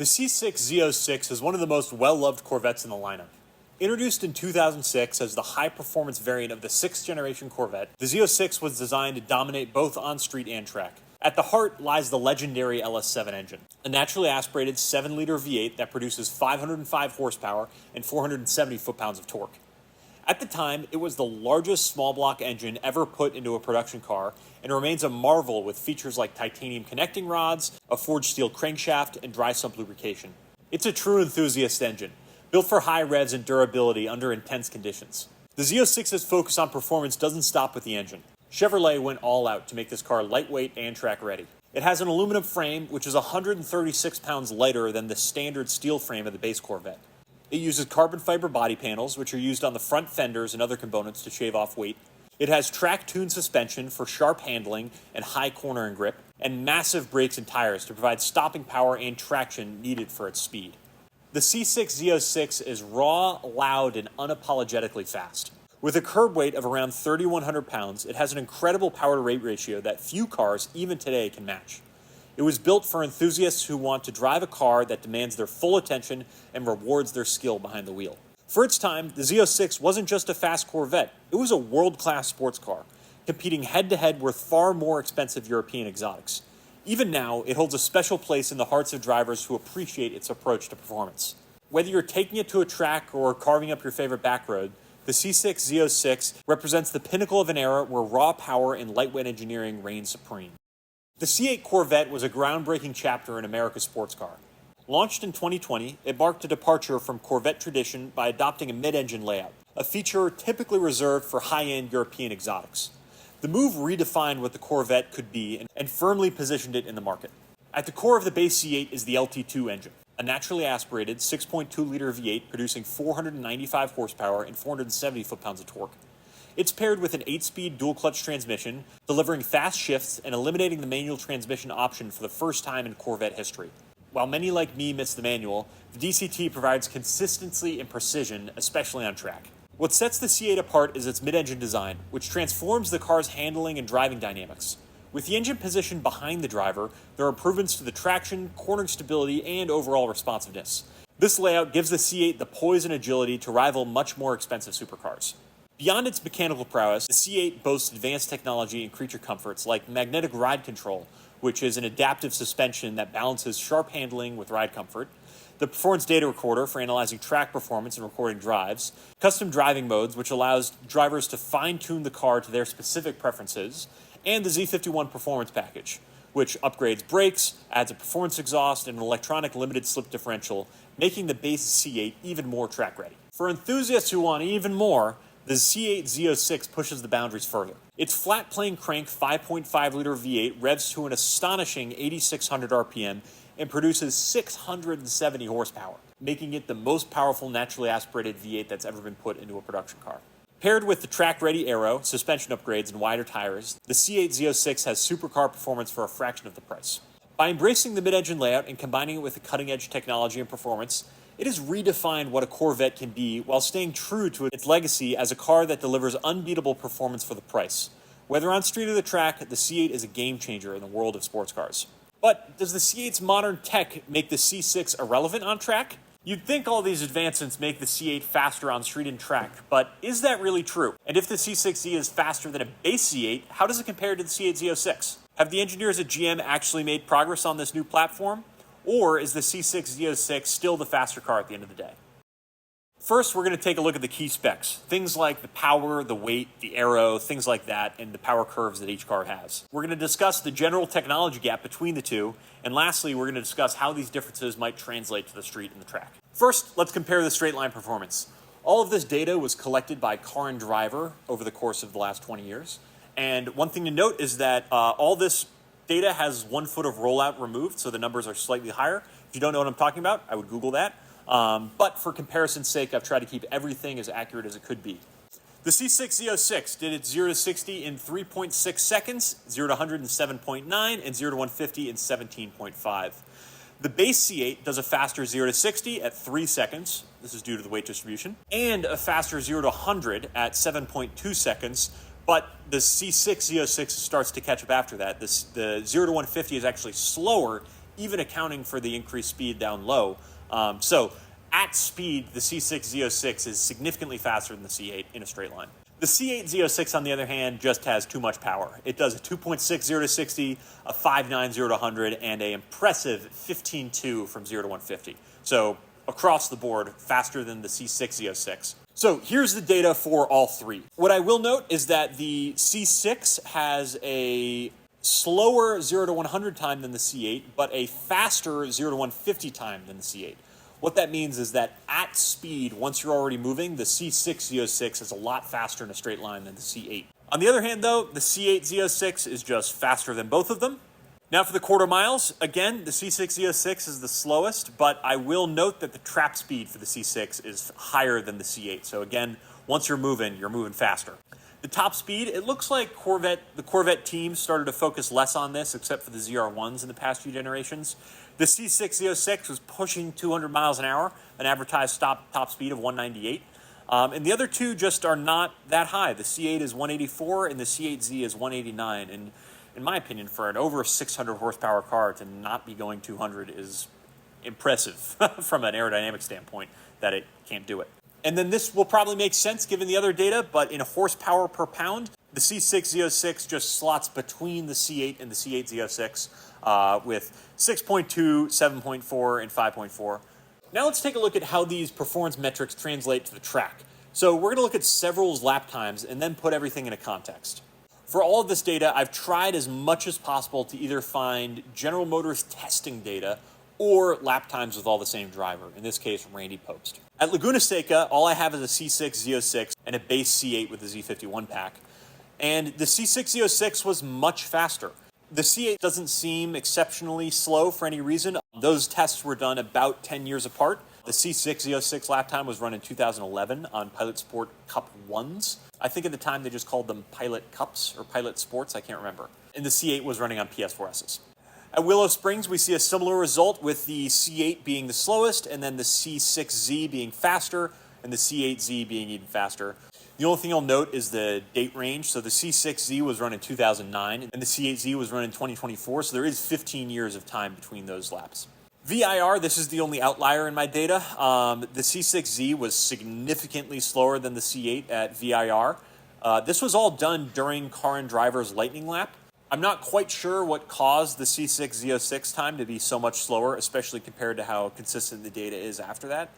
The C6 Z06 is one of the most well-loved Corvettes in the lineup. Introduced in 2006 as the high-performance variant of the 6th generation Corvette, the Z06 was designed to dominate both on-street and track. At the heart lies the legendary LS7 engine, a naturally aspirated 7-liter V8 that produces 505 horsepower and 470 foot-pounds of torque. At the time, it was the largest small-block engine ever put into a production car and remains a marvel with features like titanium connecting rods, a forged steel crankshaft, and dry sump lubrication. It's a true enthusiast engine, built for high revs and durability under intense conditions. The Z06's focus on performance doesn't stop with the engine. Chevrolet went all out to make this car lightweight and track ready. It has an aluminum frame, which is 136 pounds lighter than the standard steel frame of the base Corvette. It uses carbon fiber body panels, which are used on the front fenders and other components to shave off weight. It has track-tuned suspension for sharp handling and high cornering grip, and massive brakes and tires to provide stopping power and traction needed for its speed. The C6 Z06 is raw, loud, and unapologetically fast. With a curb weight of around 3,100 pounds, it has an incredible power-to-weight ratio that few cars, even today, can match. It was built for enthusiasts who want to drive a car that demands their full attention and rewards their skill behind the wheel. For its time, the Z06 wasn't just a fast Corvette, it was a world-class sports car, competing head-to-head with far more expensive European exotics. Even now, it holds a special place in the hearts of drivers who appreciate its approach to performance. Whether you're taking it to a track or carving up your favorite back road, the C6 Z06 represents the pinnacle of an era where raw power and lightweight engineering reign supreme. The C8 Corvette was a groundbreaking chapter in America's sports car. Launched in 2020, it marked a departure from Corvette tradition by adopting a mid-engine layout, a feature typically reserved for high-end European exotics. The move redefined what the Corvette could be and firmly positioned it in the market. At the core of the base C8 is the LT2 engine, a naturally aspirated 6.2-liter V8 producing 495 horsepower and 470 foot-pounds of torque. It's paired with an 8-speed dual-clutch transmission, delivering fast shifts and eliminating the manual transmission option for the first time in Corvette history. While many like me miss the manual, the DCT provides consistency and precision, especially on track. What sets the C8 apart is its mid-engine design, which transforms the car's handling and driving dynamics. With the engine positioned behind the driver, there are improvements to the traction, cornering stability, and overall responsiveness. This layout gives the C8 the poise and agility to rival much more expensive supercars. Beyond its mechanical prowess, the C8 boasts advanced technology and creature comforts like magnetic ride control, which is an adaptive suspension that balances sharp handling with ride comfort, the performance data recorder for analyzing track performance and recording drives, custom driving modes, which allows drivers to fine-tune the car to their specific preferences, and the Z51 performance package, which upgrades brakes, adds a performance exhaust, and an electronic limited slip differential, making the base C8 even more track ready. For enthusiasts who want even more, the C8 Z06 pushes the boundaries further. Its flat-plane crank 5.5-liter V8 revs to an astonishing 8,600 RPM and produces 670 horsepower, making it the most powerful naturally aspirated V8 that's ever been put into a production car. Paired with the track-ready aero, suspension upgrades, and wider tires, the C8 Z06 has supercar performance for a fraction of the price. By embracing the mid-engine layout and combining it with the cutting-edge technology and performance, it has redefined what a Corvette can be while staying true to its legacy as a car that delivers unbeatable performance for the price. Whether on street or the track, the C8 is a game-changer in the world of sports cars. But does the C8's modern tech make the C6 irrelevant on track? You'd think all these advancements make the C8 faster on street and track, but is that really true? And if the C6Z is faster than a base C8, how does it compare to the C8 Z06? Have the engineers at GM actually made progress on this new platform? Or is the C6 Z06 still the faster car at the end of the day? First, we're going to take a look at the key specs. Things like the power, the weight, the aero, things like that, and the power curves that each car has. We're going to discuss the general technology gap between the two, and lastly, we're going to discuss how these differences might translate to the street and the track. First, let's compare the straight line performance. All of this data was collected by Car and Driver over the course of the last 20 years. And one thing to note is that all this data has 1 foot of rollout removed, so the numbers are slightly higher. If you don't know what I'm talking about, I would Google that. But for comparison's sake, I've tried to keep everything as accurate as it could be. The C6 Z06 did its 0 to 60 in 3.6 seconds, 0 to 100 in 7.9, and 0 to 150 in 17.5. The base C8 does a faster 0 to 60 at 3 seconds, this is due to the weight distribution, and a faster 0 to 100 at 7.2 seconds, but the C6 Z06 starts to catch up after that. The 0 to 150 is actually slower, even accounting for the increased speed down low. So at speed, the C6 Z06 is significantly faster than the C8 in a straight line. The C8 Z06, on the other hand, just has too much power. It does a 2.60 to 60, a 5.90 to 100, and an impressive 15.2 from 0 to 150. So across the board, faster than the C6 Z06. So here's the data for all three. What I will note is that the C6 has a slower 0 to 100 time than the C8, but a faster 0 to 150 time than the C8. What that means is that at speed, once you're already moving, the C6 Z06 is a lot faster in a straight line than the C8. On the other hand, though, the C8 Z06 is just faster than both of them. Now for the quarter miles, again, the C6 Z06 is the slowest, but I will note that the trap speed for the C6 is higher than the C8. So again, once you're moving faster. The top speed, it looks like the Corvette team started to focus less on this, except for the ZR1s in the past few generations. The C6 Z06 was pushing 200 miles an hour, an advertised top speed of 198. And the other two just are not that high. The C8 is 184 and the C8Z is 189. And in my opinion, for an over 600 horsepower car to not be going 200 is impressive from an aerodynamic standpoint that it can't do it. And then this will probably make sense given the other data, but in horsepower per pound, the C6 Z06 just slots between the C8 and the C8 Z06 with 6.2, 7.4, and 5.4. Now let's take a look at how these performance metrics translate to the track. So we're going to look at several lap times and then put everything into context. For all of this data, I've tried as much as possible to either find General Motors testing data or lap times with all the same driver, in this case, Randy Pobst. At Laguna Seca, all I have is a C6 Z06 and a base C8 with a Z51 pack. And the C6 Z06 was much faster. The C8 doesn't seem exceptionally slow for any reason. Those tests were done about 10 years apart. The C6 Z06 lap time was run in 2011 on Pilot Sport Cup 1s. I think at the time they just called them Pilot Cups or Pilot Sports, I can't remember. And the C8 was running on PS4Ss. At Willow Springs, we see a similar result with the C8 being the slowest and then the C6Z being faster and the C8Z being even faster. The only thing I'll note is the date range. So the C6Z was run in 2009 and the C8Z was run in 2024. So there is 15 years of time between those laps. VIR, this is the only outlier in my data. The C6Z was significantly slower than the C8 at VIR. This was all done during Car and Driver's lightning lap. I'm not quite sure what caused the C6 Z06 time to be so much slower, especially compared to how consistent the data is after that.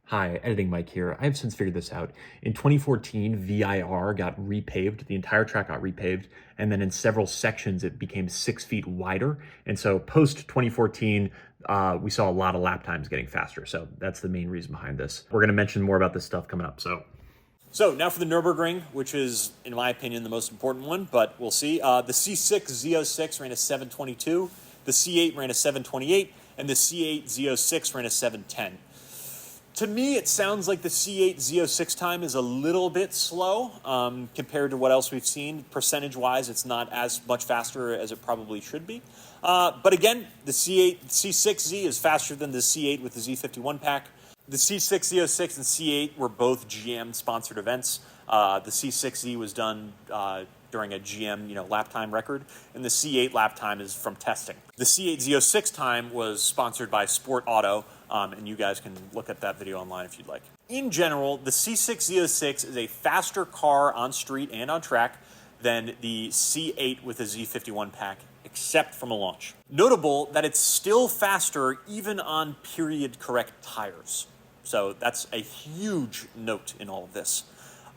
Hi, Editing Mike here. I have since figured this out. In 2014, VIR got repaved. The entire track got repaved. And then in several sections, it became 6 feet wider. And so post 2014, we saw a lot of lap times getting faster. So that's the main reason behind this. We're going to mention more about this stuff coming up. So now for the Nürburgring, which is, in my opinion, the most important one, but we'll see. The C6 Z06 ran a 722, the C8 ran a 728, and the C8 Z06 ran a 710. To me, it sounds like the C8 Z06 time is a little bit slow compared to what else we've seen. Percentage-wise, it's not as much faster as it probably should be. But again, the C6Z is faster than the C8 with the Z51 pack. The C6 Z06 and C8 were both GM-sponsored events. The C6Z was done during a GM lap time record, and the C8 lap time is from testing. The C8 Z06 time was sponsored by Sport Auto, and you guys can look at that video online if you'd like. In general, the C6 Z06 is a faster car on street and on track than the C8 with the Z51 pack, except from a launch. Notable that it's still faster even on period-correct tires. So that's a huge note in all of this.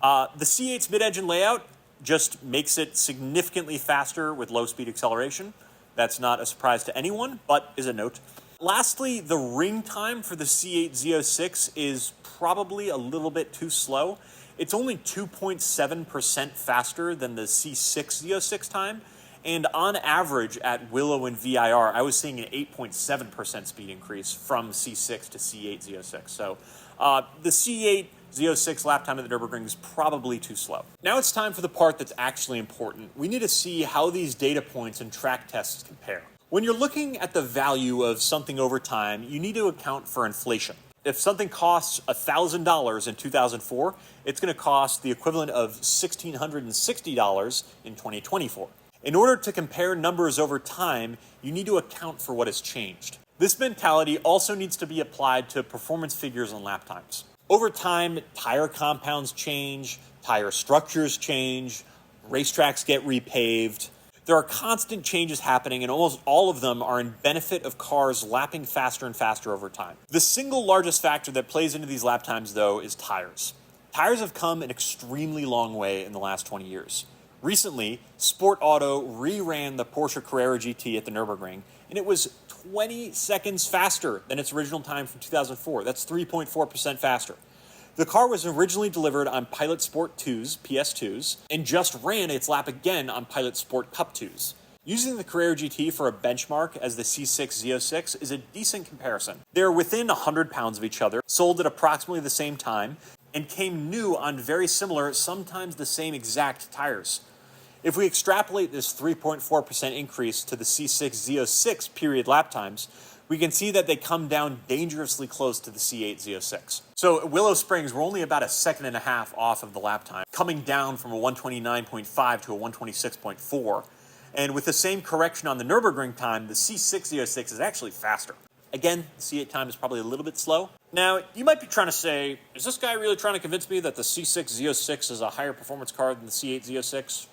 The C8's mid-engine layout just makes it significantly faster with low-speed acceleration. That's not a surprise to anyone, but is a note. Lastly, the ring time for the C8 Z06 is probably a little bit too slow. It's only 2.7% faster than the C6 Z06 time, and on average at Willow and VIR, I was seeing an 8.7% speed increase from C6 to C8 Z06. So the C8 Z06 lap time at the Nürburgring is probably too slow. Now it's time for the part that's actually important. We need to see how these data points and track tests compare. When you're looking at the value of something over time, you need to account for inflation. If something costs $1,000 in 2004, it's going to cost the equivalent of $1,660 in 2024. In order to compare numbers over time, you need to account for what has changed. This mentality also needs to be applied to performance figures and lap times. Over time, tire compounds change, tire structures change, racetracks get repaved. There are constant changes happening, and almost all of them are in benefit of cars lapping faster and faster over time. The single largest factor that plays into these lap times, though, is tires. Tires have come an extremely long way in the last 20 years. Recently, Sport Auto re-ran the Porsche Carrera GT at the Nürburgring, and it was 20 seconds faster than its original time from 2004. That's 3.4% faster. The car was originally delivered on Pilot Sport 2s, PS2s, and just ran its lap again on Pilot Sport Cup 2s. Using the Carrera GT for a benchmark as the C6 Z06 is a decent comparison. They're within 100 pounds of each other, sold at approximately the same time, and came new on very similar, sometimes the same exact tires. If we extrapolate this 3.4% increase to the C6 Z06 period lap times, we can see that they come down dangerously close to the C8 Z06. So at Willow Springs, we're only about a second and a half off of the lap time, coming down from a 129.5 to a 126.4. And with the same correction on the Nürburgring time, the C6 Z06 is actually faster. Again, the C8 time is probably a little bit slow. Now, you might be trying to say, is this guy really trying to convince me that the C6 Z06 is a higher performance car than the C8 Z06?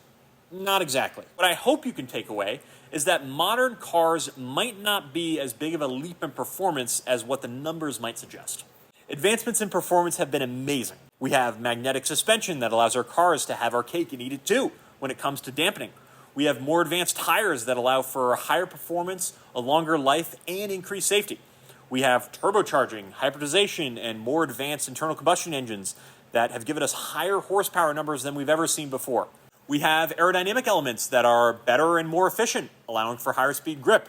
Not exactly. What I hope you can take away is that modern cars might not be as big of a leap in performance as what the numbers might suggest. Advancements in performance have been amazing. We have magnetic suspension that allows our cars to have our cake and eat it too when it comes to dampening. We have more advanced tires that allow for higher performance, a longer life, and increased safety. We have turbocharging, hybridization, and more advanced internal combustion engines that have given us higher horsepower numbers than we've ever seen before. We have aerodynamic elements that are better and more efficient, allowing for higher speed grip.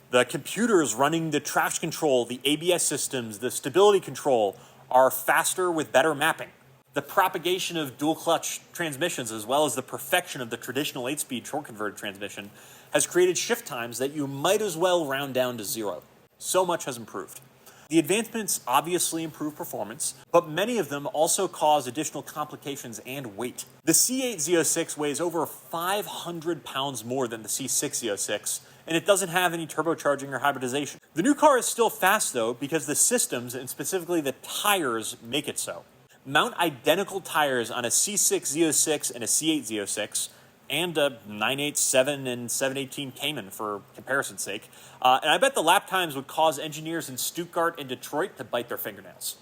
The computers running the traction control, the ABS systems, the stability control are faster with better mapping. The propagation of dual clutch transmissions, as well as the perfection of the traditional 8-speed torque converted transmission, has created shift times that you might as well round down to zero. So much has improved. The advancements obviously improve performance, but many of them also cause additional complications and weight. The C8 Z06 weighs over 500 pounds more than the C6 Z06, and it doesn't have any turbocharging or hybridization. The new car is still fast though, because the systems, and specifically the tires, make it so. Mount identical tires on a C6 Z06 and a C8 Z06, and a 987 and 718 Cayman for comparison's sake. And I bet the lap times would cause engineers in Stuttgart and Detroit to bite their fingernails.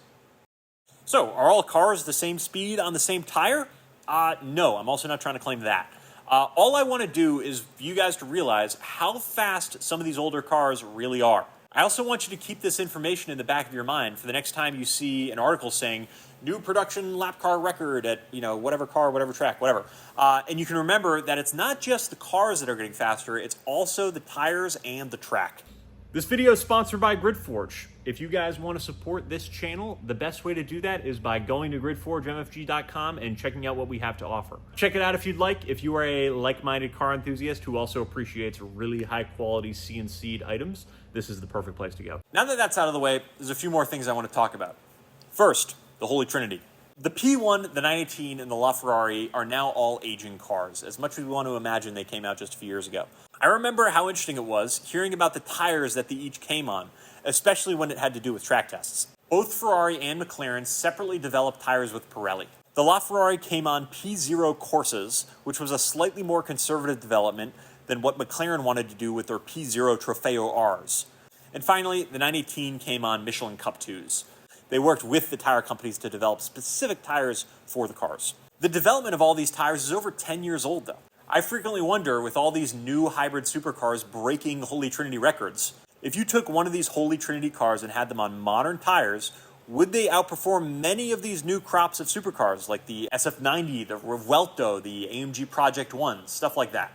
So, are all cars the same speed on the same tire? No, I'm also not trying to claim that. All I want to do is for you guys to realize how fast some of these older cars really are. I also want you to keep this information in the back of your mind for the next time you see an article saying, new production lap car record at, whatever car, whatever track, whatever. And you can remember that it's not just the cars that are getting faster, it's also the tires and the track. This video is sponsored by GridForge. If you guys want to support this channel, the best way to do that is by going to GridForgeMFG.com and checking out what we have to offer. Check it out if you'd like. If you are a like-minded car enthusiast who also appreciates really high-quality CNC'd items, this is the perfect place to go. Now that that's out of the way, there's a few more things I want to talk about. First, the Holy Trinity. The P1, the 918, and the LaFerrari are now all aging cars, as much as we want to imagine they came out just a few years ago. I remember how interesting it was hearing about the tires that they each came on, especially when it had to do with track tests. Both Ferrari and McLaren separately developed tires with Pirelli. The LaFerrari came on P0 Corsas, which was a slightly more conservative development than what McLaren wanted to do with their P0 Trofeo Rs. And finally, the 918 came on Michelin Cup 2s. They worked with the tire companies to develop specific tires for the cars. The development of all these tires is over 10 years old though. I frequently wonder, with all these new hybrid supercars breaking Holy Trinity records, if you took one of these Holy Trinity cars and had them on modern tires, would they outperform many of these new crops of supercars like the SF90, the Revuelto, the AMG Project 1, stuff like that?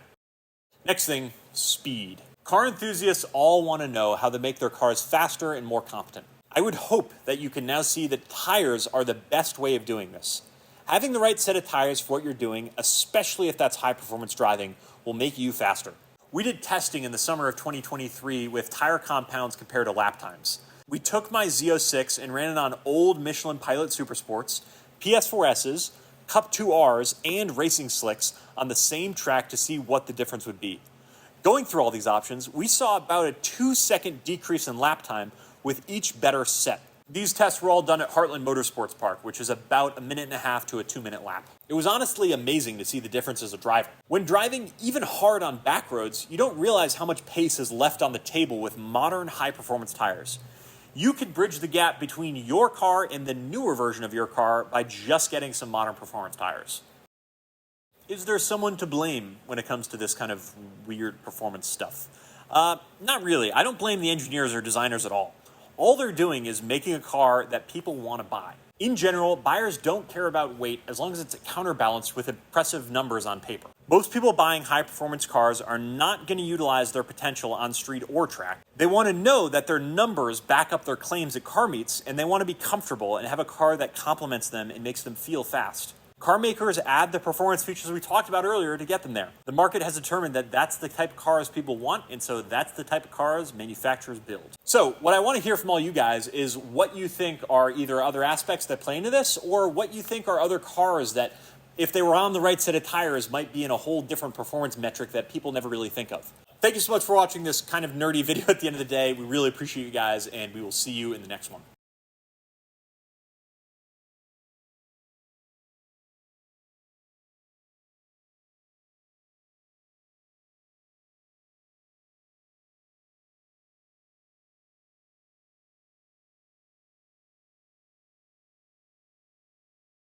Next thing, speed. Car enthusiasts all want to know how to make their cars faster and more competent. I would hope that you can now see that tires are the best way of doing this. Having the right set of tires for what you're doing, especially if that's high-performance driving, will make you faster. We did testing in the summer of 2023 with tire compounds compared to lap times. We took my Z06 and ran it on old Michelin Pilot Supersports, PS4Ss, Cup 2Rs, and racing slicks on the same track to see what the difference would be. Going through all these options, we saw about a 2-second decrease in lap time with each better set. These tests were all done at Heartland Motorsports Park, which is about 1.5 to a 2-minute lap. It was honestly amazing to see the difference as a driver. When driving even hard on back roads, you don't realize how much pace is left on the table with modern high-performance tires. You could bridge the gap between your car and the newer version of your car by just getting some modern performance tires. Is there someone to blame when it comes to this kind of weird performance stuff? Not really. I don't blame the engineers or designers at all. All they're doing is making a car that people want to buy. In general, buyers don't care about weight as long as it's counterbalanced with impressive numbers on paper. Most people buying high-performance cars are not going to utilize their potential on street or track. They want to know that their numbers back up their claims at car meets, and they want to be comfortable and have a car that complements them and makes them feel fast. Car makers add the performance features we talked about earlier to get them there. The market has determined that that's the type of cars people want, and so that's the type of cars manufacturers build. So what I want to hear from all you guys is what you think are either other aspects that play into this, or what you think are other cars that, if they were on the right set of tires, might be in a whole different performance metric that people never really think of. Thank you so much for watching this kind of nerdy video at the end of the day. We really appreciate you guys, and we will see you in the next one.